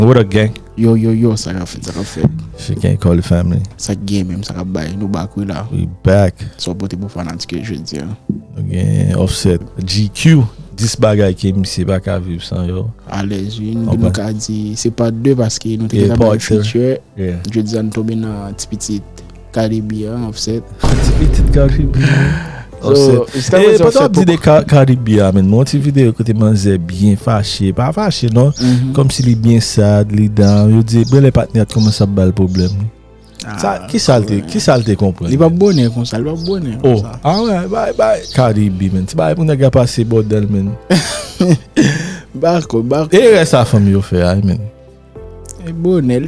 What a gang. Yo, ça a fait. She can't call the family. Ça game même, ça a bail. Nous back là. We back. So pour fanatique je dis. Again, offset. GQ. 10 bagages qui me pas qu'à vivre sans yo. À l'aise, nous a dit c'est pas deux parce que nous t'es dans le futur. Je dis on tombe dans petit Caribbean offset. Petit Caribbean. So, pas dit des Caribbean, mais mon vidéo que tu manges bien fâché, pas fâché non, comme s'il est bien sad, il down, il dit ben les partenaires comment ça bat le problème. Ça qui salte comprendre. Il va bonner comme ça, il va bonner. Oh, ah ouais, bye Caribbean, man. Tu vas pour nèg passer bordel man. Barco. Et reste sa famille au fait, man. Bonnet,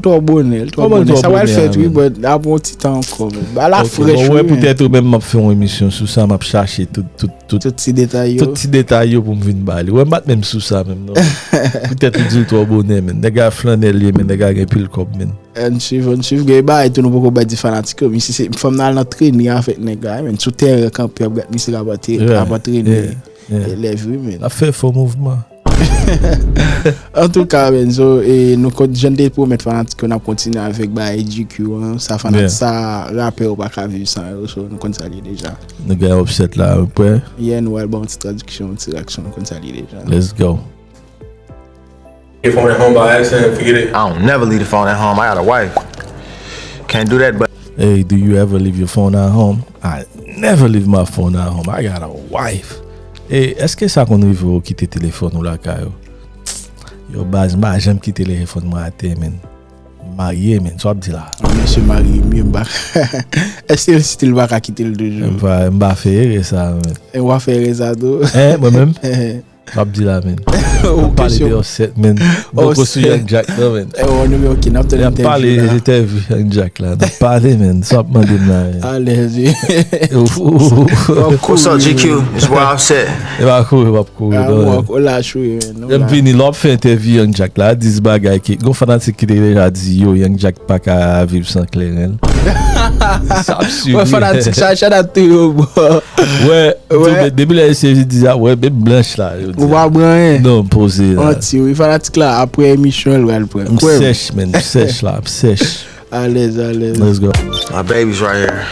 ça va le faire oui, mais à bon petit temps encore. À la fraîche. Ouais, peut-être même m'a fait une émission sur ça, m'a chercher tout petits détails. Tout petit détail pour me venir baler. Ouais, même sur ça même non. Peut-être du toi bonnet men. Des gars flanel men, des gars gen pile cop men. On suivre gars ba et tout nous beaucoup ba di fanatique comme ici c'est femme dans l'entraîner avec les gars men sous terre camper gars mi c'est à traîner. Les vues men. A fait faux mouvement. En tout cas, Benzo, et nous continuons pour mettre fanatique qu'on a continué avec Bagay GQ, ça fanatique ça Rapè ou Paka vivre sans eux, nous continuons déjà. Nous gars upset là après. Yeah, nous allons bon traduction, action, nous continuons déjà. Let's go. Your phone at home by accident, forget it. I don't never leave the phone at home. I got a wife. Can't do that, but. Hey, do you ever leave your phone at home? I never leave my phone at home. I got a wife. Hey, est-ce que ça qu'on arrive à quitter le téléphone ou la caille? Yo, base, j'aime quitter le téléphone, moi, man. Marié, man, tu vas dire là. Monsieur marié, mieux bas. Est-ce que si tu vas quitter le 2 jours? On va faire ça, man. On va faire ça, tout. Moi-même? Abdi là, man. On parle de offset, man. Beaucoup sur Young Jack, là, man. On est ok, n'a pas de parler, j'étais vu Young Jack là. On parle, man. Ça m'a demandé là. Allez-y. What's up, GQ? It's where Offset. Il va courir. On l'a choué, man. J'aime venir là, fait interview Young Jack là. 10 bagages qui. Gon fanatique qui déjà dit yo, Young Jack pas qu'à vivre sans clairel. C'est absurde. Ouais, fanatique, ça a tout. Ouais. Depuis là, c'est dit ouais, même blanche là. On va brun. Non, posé là. Il fanatique là après émission elle va le prendre. Sèche man, sèche là, sèche. Allez. Let's go. My baby's right here.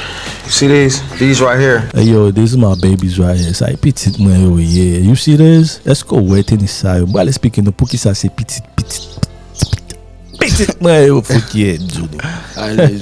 You see these? These right here. Hey yo, these are my babies right here. Ça petit moi yo, yeah. You see this? Let's go wait in inside. Moi les speaking pour qui ça c'est petit moi yo faut qui est Judy. Allez.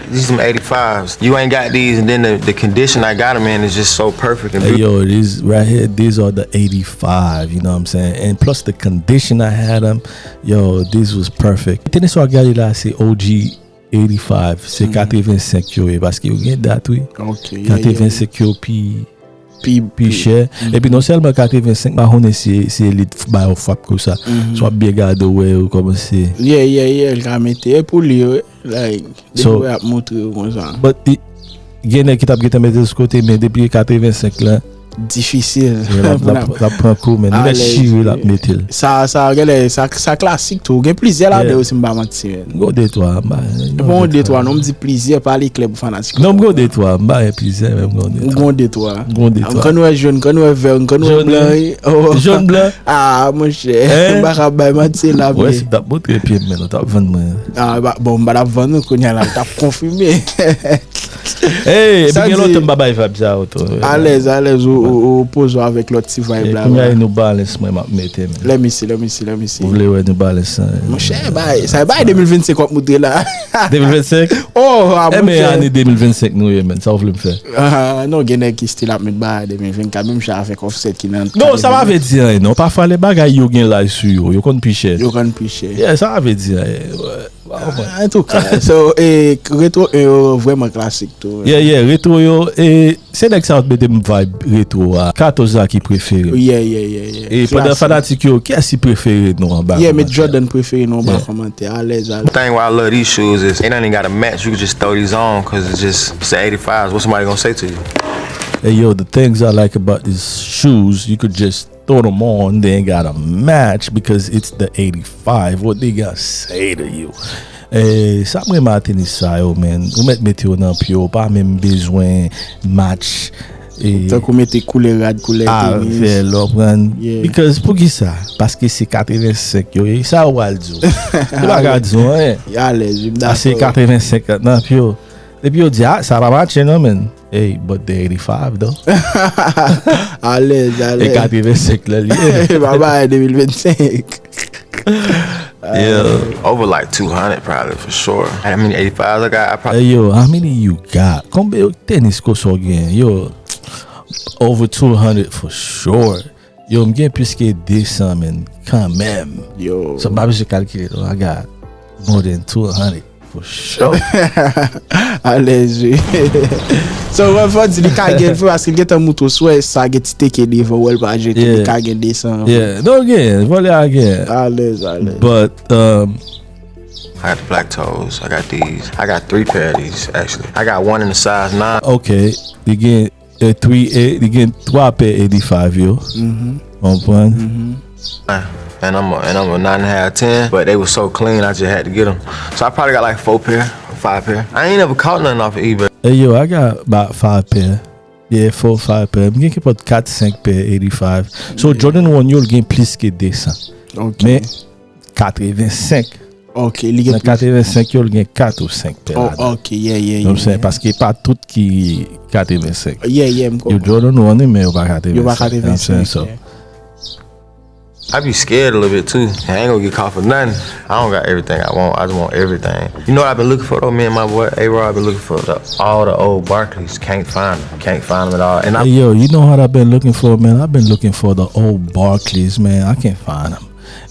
These some 85s. You ain't got these, and then the condition I got them in is just so perfect. And hey, yo, these right here, these are the 85. You know what I'm saying? And plus the condition I had them, yo, this was perfect. Tenez so regardez là, c'est OG 85, c'est 85 yo, parce que vous gagnez date oui. OK. 85 yo puis cher. Et puis non seulement 85, mais on c'est elite by of fap comme ça. Soit bien gardé ouais comme c'est. Yeah, il a mettre pour lui like so il a montrer comme ça. But gagne qui t'a mettre de côté mais depuis 85 là difficile. La prend coup mais il a chier la mettre. Ça classique tout. Gagne plaisir là dedans aussi m'pa mentir. Go de toi. Bon de toi, non me dit plaisir par les clubs fanatiques. Non go de toi, m'pa plaisir même go de toi. Go de toi. Quand nous est jaune, quand nous est vert, quand nous est blanc. Jaune blanc. Ah mon cher. M'pa ba mentir là. Ouais, c'est t'as montré pied maintenant, t'as vendre. Ah bon, bah la vendre qu'on y a là, t'as confirmé. Hey, bien l'autre baba il va bien auto. À l'aise au pose avec l'autre petit vibe là. Combien il nous balance moi mettre. Let me see. Vous voulez ouais nous balance. Mon cher, ça va 2025 quoi monter là. 2025. Oh, mais année 2025 nous men, ça vous le faire. Ah non, gagner qui style là mettre ba 2024 même ça avec offset qui nan. Non, ça va veut dire non, parfois les bagages yo gen là sur yo kon plus cher. Yeah, ça veut dire en tout cas, so rétro vraiment classique tout. Yeah, rétro yo et c'est là que ça met dem vibe rétro à 14 ans qui préféré. Yeah. Et pendant fanatique yo, qui est-ce préféré non en bas? Yeah, mais Jordan préféré non bas commenter à l'aise. The thing why I love these shoes is ain't nothing got a match. You can just throw these on cuz it's the 85s. What's somebody gonna say to you? Hey yo, the things I like about these shoes, you could just throw them on, they ain't got a match because it's the 85. What they gotta say to you? Ça m'a matin ça yo man. Ou mettre météo dans pio, pas même besoin match Tant qu'on mette couleur rad, couleur tennis. Fait l'opren. Because pour qui ça? Parce que c'est 85 yo. Et ça ou al di. Tu pas ka di hein. À l'aise, C'est 85 non puis yo. Et puis yo dit ça va marcher non man. Hey, but the 85 though. À l'aise. Et 85 là lié. Bye 2025. Yeah. Over like 200 probably for sure. How many 85s I got? I probably. Hey yo, how many you got? Combien yo tennis course again? Yo, over 200 for sure. Yo, m'gen plus que 200 man, quand même. Yo. So maybe je calculate, I got more than 200 for sure. À l'aise. So when for the car get for as get a moto so ça get take it for well ba je the car get this. Yeah, no again, voilà again. À l'aise. But I got the black toes. I got these. I got 3 pair of these actually. I got one in the size 9. okay, again 3 again 3 pair 85 yo. On point. And I'm a 9.5, 10. But they were so clean, I just had to get them. So I probably got like 4 pair, 5 pair. I ain't never caught nothing off of eBay. Hey yo, I got about 5 pair. Yeah, 4, 5 pair. I'm getting about 4, 5 pair 85. So Jordan 1 yo gain plus que 200. OK. Mais 85. OK, li Dans get 85 yo gain 4 ou 5 pair. OK, yeah. Donc c'est parce que pas tout qui 85. Yeah, Yo Jordan 1 mais yo pas 85. Yo pas 85. So I be scared a little bit too. I ain't gonna get caught for nothing. I don't got everything I want. I just want everything. You know what I've been looking for though? Me and my boy A-Rod been looking for all the old Barclays. Can't find them. Can't find them at all. And hey, yo, you know what I've been looking for, man? I've been looking for the old Barclays, man. I can't find them.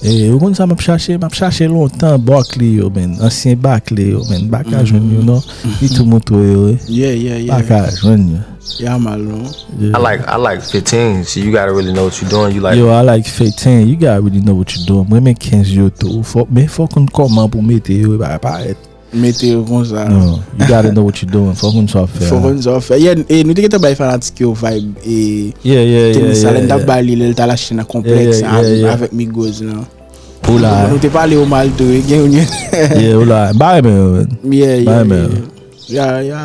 Et ou kon sa m'a cherché longtemps Barclay yo men, ancien Barclay yo men, baka joun you know. Di tout moto yo. Yeah. Baka joun yo. Yeah, man. I like 15. So you gotta really know what you're doing. You like Yo, I like 15. You gotta really know what you're doing. Mwen men 15 yo tou. Men fò kon koman pou mette yo ba paret. Mettez comme ça. No, you gotta know what you're doing. Fò kon so fè. Faut qu'on s'en fait. Yeah, et nous t'es bay fanatique au vibe et Yeah. ça bali le ta la chaîne complexe avec Migos là. Oula. Nous t'es parlé au mal de Yeah, oula. Bye man. Yeah,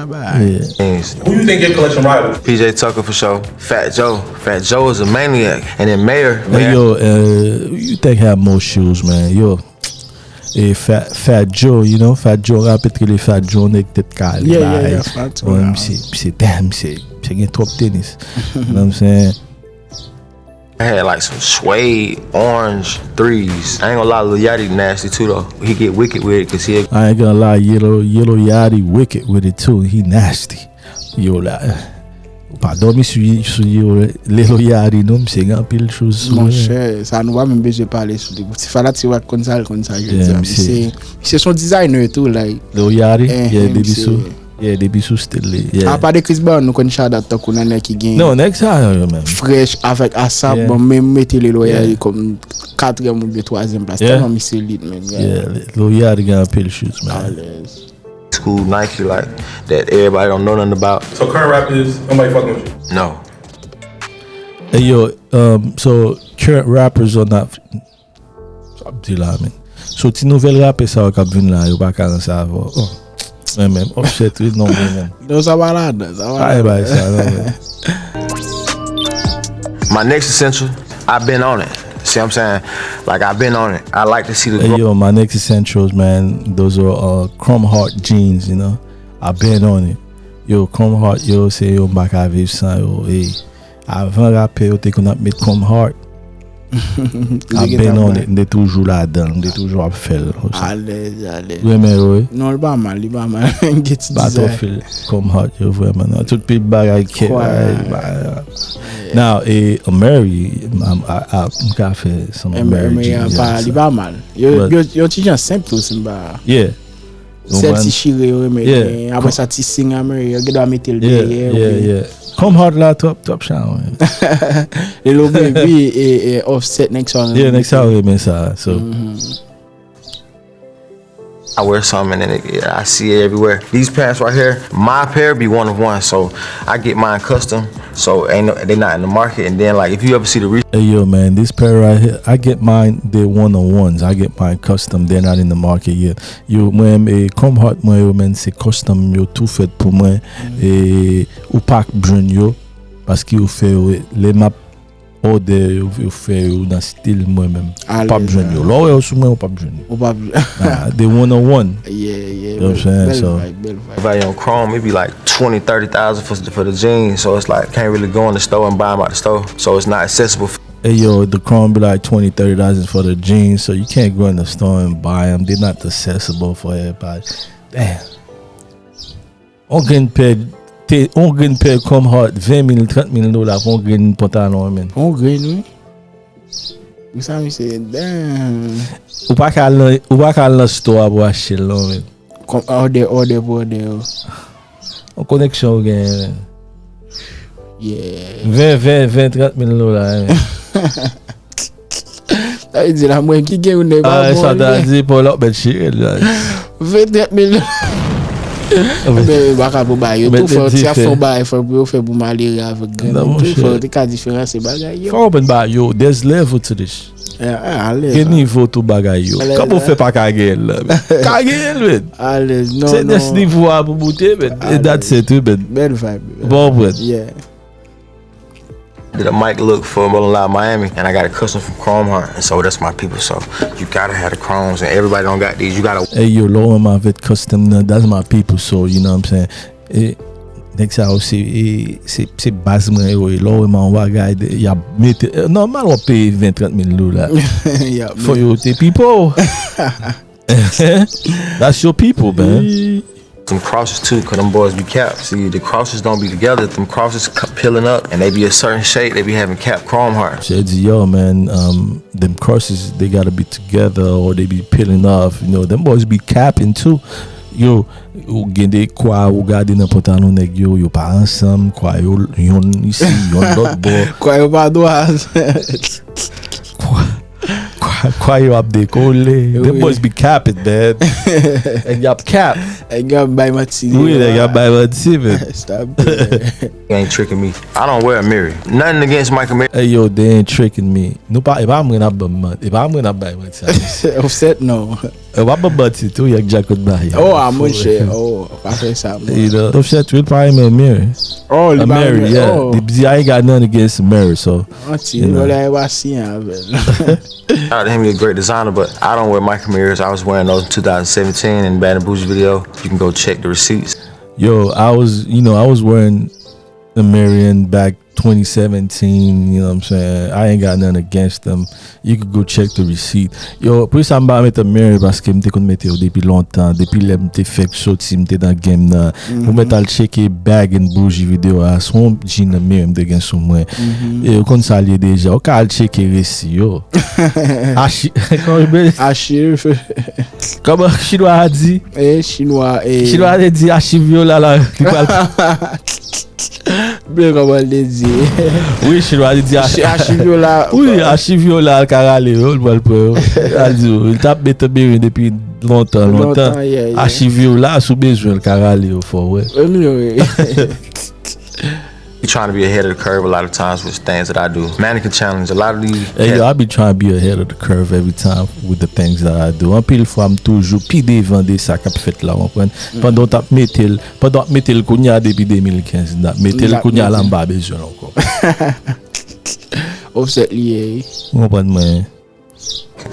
bye. things. Who you think your collection rivals? PJ Tucker for sure. Fat Joe. Fat Joe is a maniac. And then Mayor. Hey, yo, you think have more shoes, man? Yo, Fat Joe, you know, Fat Joe, rapid les Fat Joe nek tête calme. Yeah, Fat Joe. C'est damn, c'est gain trop tennis. You know what I'm saying? I had like some suede orange 3s. I ain't gonna lie, Lil Yachty nasty too though. He get wicked with it cause he I ain't gonna lie, yellow Yachty wicked with it too. He nasty. Yo là. Pardon, monsieur, Lil Yachty, non, c'est grand pile chose. Mon cher, ça nous va même besoin de parler sur lui. C'est fallait tu vois comme ça, je dis. C'est son designer tout là. Lil Yachty, yeah, des bisous still. Yeah. À part de Chris Brown, nous connaissons ça dans qu'on a qui gagne. Non, next time, man. Fresh avec Asap, bon même mettez les loyaux comme 4e ou bien 3e place. Tellement c'est lit man. Yeah, Lil Yachty got pile shoes, man. school Nike like that everybody don't know nothing about. So current rappers, nobody fucking with you? No. Hey yo, so current rappers are not. So ti nouvel rapper sa wak ap vin la yo pa ka nan sa vo. Men, offset with no men. No sa balada, Ay bay sa no. My next essential, I've been on it. See what I'm saying? Like I've been on it. I like to see the Hey yo, my next essentials, man, those are Chrome Heart jeans, you know. I've been on it. Yo, Chrome Heart, yo, se yo baka viv san yo, hey. Avant rapper yo te kon ap met Chrome Heart. I've been on it, de toujou la dan, de toujou ap fel. Allez. Vremen yo, Non, li ba mal. Get Bato fil Chrome Heart yo vremen. Tout pi bagay ke. Now, Mary, mka fe some Mary jeans. Li ba mal. Yo ti jan simple aussi ba. Yeah. Sel ti chire yo men. Après ça ti sing Mary, yo geda metel derrière. Yeah. Come hard la top shower. Et le baby offset next song. Yeah, next time we ça. So I wear something and I see it everywhere. These pants right here, my pair be one of one, so I get mine custom. So they not in the market. And then like if you ever see the hey yo man, this pair right here, I get mine, they're one-on-ones. I get mine custom, they're not in the market yet. Yo moi comme hot moi yo man, c'est custom yo tout fait pour moi et ou pas brun yo. Paske yo fè yo, le map ode yo fè yo nan stil mwen men. Pap jwen yo. Lò yo sou mwen yo pap jwen yo. They one-on-one. Yeah. You know what I'm saying? So, Everybody on Chrome, it be like 20, 30,000 for the jeans. So it's like, can't really go in the store and buy them out the store. So it's not accessible. Hey yo, the Chrome be like 20, 30,000 for the jeans. So you can't go in the store and buy them. They're not accessible for everybody. Damn. On gen pair comme hot 20,000, 30,000 dollars pour gen pantalon men. On green, oui. Ou sa mi se, damn. Ou pa ka lan store pour acheter là men. Kom order. On connexion ou gen men. Yeah. 20, 30,000 dollars men. Ta yi di la mwen ki gen ou ne ba bon. Ça t'a dit pour l'autre bet chérie là. 20,000. Ben baka pou bay yo tout fò ti a fò bay fò pou yo fè pou malere avèk gen. Tout fò te ka diferans se bagay yo. Fò open bay yo, there's level to this. Gen niveau to bagay yo. Comment fait pas kagel là? Kagel men. Allez, non. C'est des niveau à pour bouter men. That's it men. Bad vibe. Bon men. Yeah. Did a mic look for Rolling Loud Miami, and I got a custom from Chrome Heart, and so that's my people. So you gotta have the chromes, and everybody don't got these. You gotta. Hey yo, low in my vet custom, that's my people. So you know what I'm saying. Next I will say, c'est basement low in my Bagay. Ya mette normal on paye 20-30,000 dollars. For you, the people. That's your people, man. Some crosses too, cause them boys be capped. See, the crosses don't be together. Them crosses peeling up, and they be a certain shape. They be having capped Chrome Heart. Said yo man, them crosses they gotta be together or they be peeling off. You know, them boys be capping too. Yo, ou gen de kwa ou gade nan pantalon nèg yo pa ansam, kwa yo yon ici, yon l'autre bord. Kwa yo pa doaz. Kwa yo ap dekole. Them boys be capping, man. And y'all cap. And y'all buy my TV. Oui, y'all buy my TV. Stop. You ain't tricking me. I don't wear a mirror. Nothing against Michael Mirror. Hey yo, they ain't tricking me. Nou pa, if I'm gonna buy my TV. Offset no. If I'm gonna buy it too, yak jacket buy. Oh, I'm on shit. Oh, pa fè sa. You know, Offset will buy me a mirror. Oh, a mirror, yeah. Oh. I ain't got nothing against the mirror, so. You know. Shout out to him, he's a great designer, but I don't wear micro mirrors. I was wearing those in 2017 in Bad and Bougie video. You can go check the receipts. Yo, I was wearing a mirror back 2017, you know what I'm saying? I ain't got nothing against them. You could go check the receipt. Yo, pou sa mba met a mirror paske mte kon mette yo depi lontan, depi le mte fek soti mte dan game nan. Pou met al cheke Bag and Bougie video a son jean a mirror mte gen sou mwen. Yo kon salye deja, o ka al cheke resi yo. Archive. Comment chinois a dit? Chinois a dit archive yo la. Bien comment le dit. Oui, chinois a dit archive là. Oui, archive là caralé, il tape mettre bien depuis longtemps. Archive là sous besoin le caralé for ouais. You trying to be ahead of the curve a lot of times with things that I do. Mannequin challenge, a lot of these. Hey, yo, I be trying to be ahead of the curve every time with the things that I do. En pile fois, I'm toujours pi devant des sacs à fait là, on prend. Pendant metel kounya depuis 2015, metel kounya là m'ba besoin encore. Offset lié. On prend moi.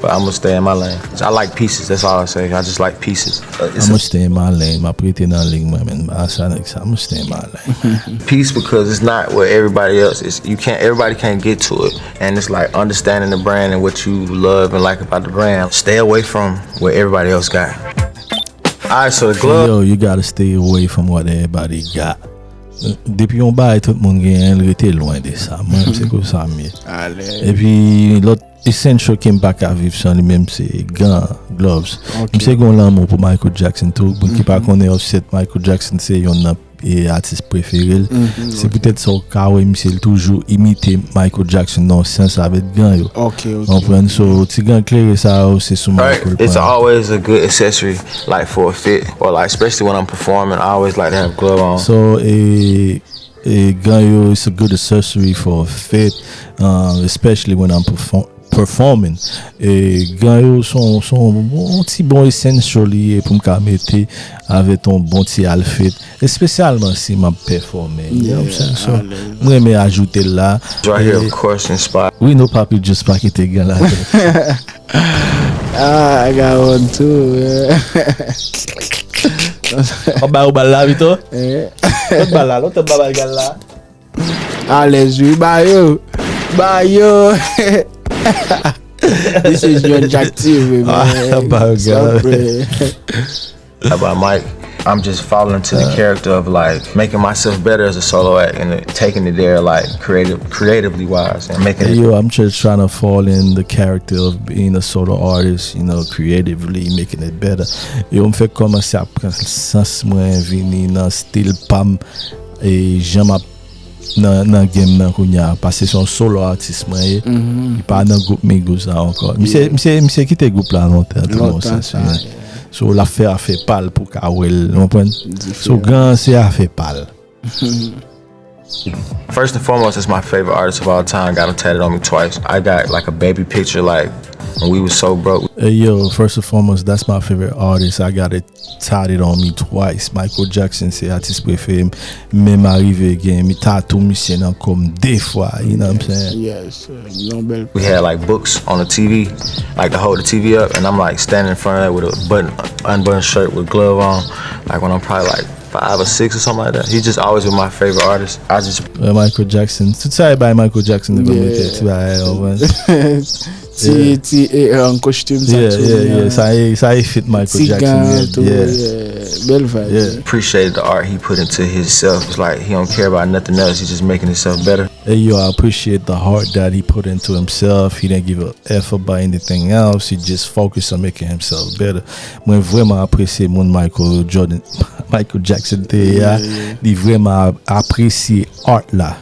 But I'm gonna stay in my lane. I like pieces. That's all I say. I just like pieces. I'm gonna stay in my lane. My pretty in lane, man. I'm gonna stay in my lane. Peace, because it's not what everybody else is. Everybody can't get to it, and it's like understanding the brand and what you love and like about the brand. Stay away from what everybody else got. Alright, so the glove. Yo, you gotta stay away from what everybody got. Depuis on bail tout le monde gagne, il était loin de ça. Moi, c'est comme ça mieux. Et puis l'autre essential qui me pas qu'à vivre sans lui-même c'est gants, gloves. C'est gon l'amour pour Michael Jackson tout. Pour qui pas connaît Offset, Michael Jackson c'est un artiste préféré. C'est peut-être ça car oui, c'est toujours imiter Michael Jackson dans le sens avec gants yo. Okay. On prend so petit gants clair ça c'est sur Michael. It's always a good accessory like for a fit or like especially when I'm performing. I always like to have glove on. So gants yo is a good accessory for a fit, especially when I'm performing. Et gars yo son petit bon essential lié pour me mettre avec ton bon petit outfit, et spécialement si m'a performer. You know what I'm saying? So moi me ajouter là. Right here, of course, inspired. Oui, no papi just pas qui te gagne là. I got one too. On ba là vito. L'autre ba là, l'autre ba gal là. Allez, bayo. This is your objective, man. About Mike, I'm just falling into the character of like making myself better as a solo act and taking it there like creatively wise and making it. Yo, I'm just trying to fall in the character of being a solo artist, you know, creatively making it better. Yo, me fait commencer à prendre sens moi vini dans style pam et j'aime nan game nan kounya parce que son solo artiste moi il pas dans groupe Migos encore. Monsieur quitté groupe là longtemps ça. So l'affaire a fait pâle pour Kawel, vous comprenez? So grand c'est a fait pâle. First and foremost, it's my favorite artist of all time. Got him tatted on me twice. I got like a baby picture like when we was so broke. Hey yo, first and foremost, that's my favorite artist. I got it tatted on me twice. Michael Jackson, c'est artiste préféré. Même arrivé again, me tatou monsieur nan comme deux fois. You know what I'm saying? Yes, we had like books on the TV, like to hold the TV up, and I'm like standing in front of that with a unbuttoned shirt with glove on, like when I'm probably like 5 or 6 or something like that. He's just always been my favorite artist. I just Michael Jackson. Tout ça by Michael Jackson. En costume. Ça fit Michael Jackson. Belle vibe. Yeah. Appreciate the art he put into himself. It's like he don't care about nothing else. He's just making himself better. Hey yo, I appreciate the heart that he put into himself. He didn't give a F about anything else. He just focused on making himself better. Moi vraiment apprécié mon Michael Jackson il vraiment apprécié art là.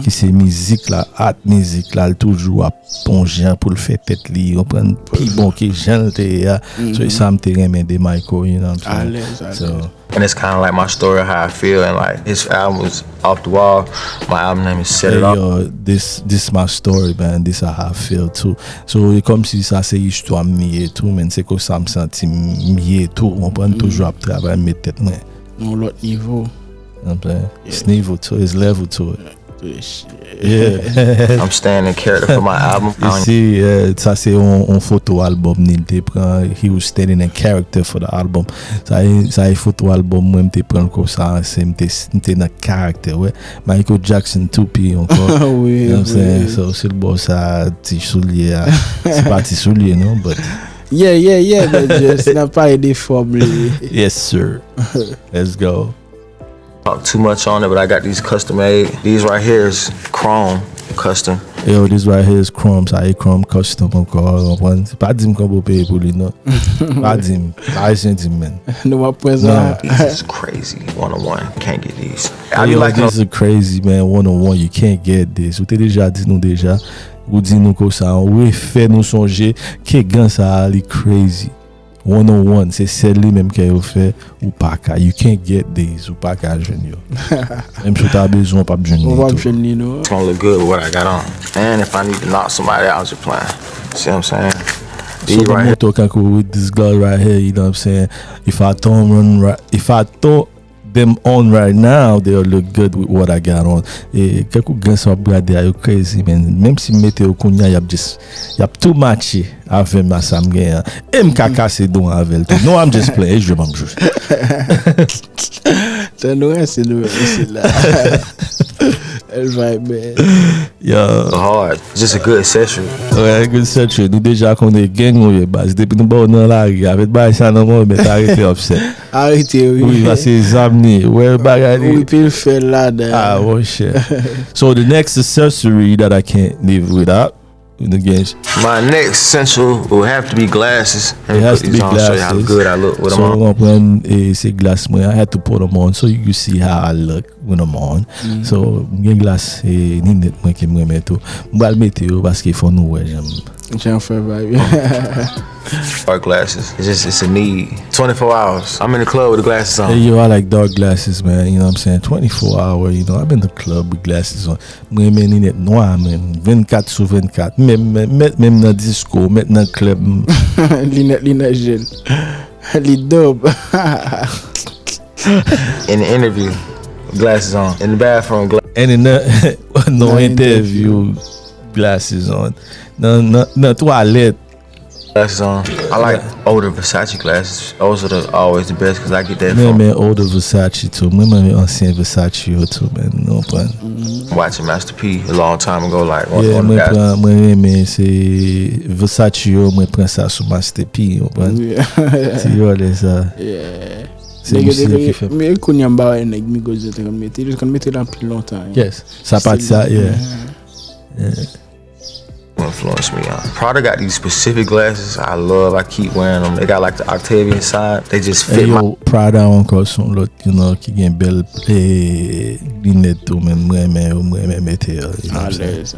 Qui c'est musique là, art musique là, toujours à plonger pour le faire tête li, on prend plus bon que Jean so ça me remet de Michael, you know what I'm saying? So and it's kind of like my story of how I feel, and like his album was off the wall. My album name is Set It Off. Yo, this my story, man. This is how I feel too. So comme si ça c'est histoire mieux tout, mais c'est que ça me sentit mieux tout. On prend toujours à travailler mes têtes moi. Non l'autre niveau. It's niveau to it's level to it. I'm staying in character for my album. See, ça c'est un photo album n'était prend. He was staying in character for the album. Ça est photo album moi m'était prend comme ça, c'est m'était dans character ouais. Michael Jackson tout puis encore. Oui. You know what I'm saying? So c'est le boss ça petit soulier. C'est pas petit soulier non, but yeah, but just n'a pas aidé formule. Yes sir. Let's go. Talk too much on it, but I got these custom made. These right here is chrome custom. Yo, this right here is chrome. Ça est chrome custom encore. C'est pas dim qu'on peut payer pour lui non. Pas dim. Pas dim man. No present. This is crazy. 101. Can't get these. Yo, this is crazy man. 101. You can't get this. Ou t'es déjà dit nous déjà. Ou dit nous comme ça. Ou fait nous songer que gars ça ali crazy. 101, c'est celle-là même qu'il a fait ou Paka. You can't get these ou Paka jeune yo. Même si tu as besoin pas jeune yo. It's gonna look good with what I got on. And if I need to knock somebody out, I'm just playing. See what I'm saying? So right here. Talking with this girl right here, you know what I'm saying? If I throw them on right now, they'll look good with what I got on. Et quelques gars sont regardés are crazy man. Même si météo kounya y a too much avec ma samgen. M kaka c'est don avec tout. No, I'm just playing. Je m'en joue. T'as c'est là. Elle vibe man. Yeah. Hard. Just a good accessory. Ouais, good accessory. Nous déjà qu'on est gang ou base depuis nous bon dans la rue avec bail ça non mais arrêtez offset. Arrêtez oui. Oui, parce que zamni. Ouais Bagay. Oui, puis fait là. Ah, oh shit. So the next accessory that I can't live without. My next essential will have to be glasses. It has to be glasses. Show you how good I look with them on. So when say glass, I had to put them on so you can see how I look when I'm on. So get glass ni net moi qui me mettre. M'bal mettre parce qu'il faut nous ouais j'aime. J'en fais vibe. Dark glasses. It's a need. 24 hours. I'm in the club with the glasses on. Hey, yo, I like dark glasses, man. You know what I'm saying? 24 hour, you know. I've been to the club with glasses on. Mwen men inet noir, man. 24 sur 24. Même dans disco, même dans club. Linet jeune. Li dope. In the interview, glasses on. In the bathroom, And in no interview, glasses on. No toilette. glasses on. I like older Versace glasses. Those are always the best because I get that from Man, older Versace too. Man, ancien Versace too, man. No pun. watching Master P a long time ago. Like, Yeah, one of the guys. moi, c'est Versace, moi, prends ça sur Master P, you know. C'est yo, ça. Yeah. C'est monsieur qui fait. Mais qu'on y a barré nèg mi goze te kan mette dans plus longtemps. Yes, ça part ça, yeah. Influence me on. Prada got these specific glasses I love. I keep wearing them. They got like the Octavian side. They just fit Hey, my. yo, Prada encore son lot, you know, qui gen belle lunettes tout, men, moi, mette, you know what I'm saying? À l'aise.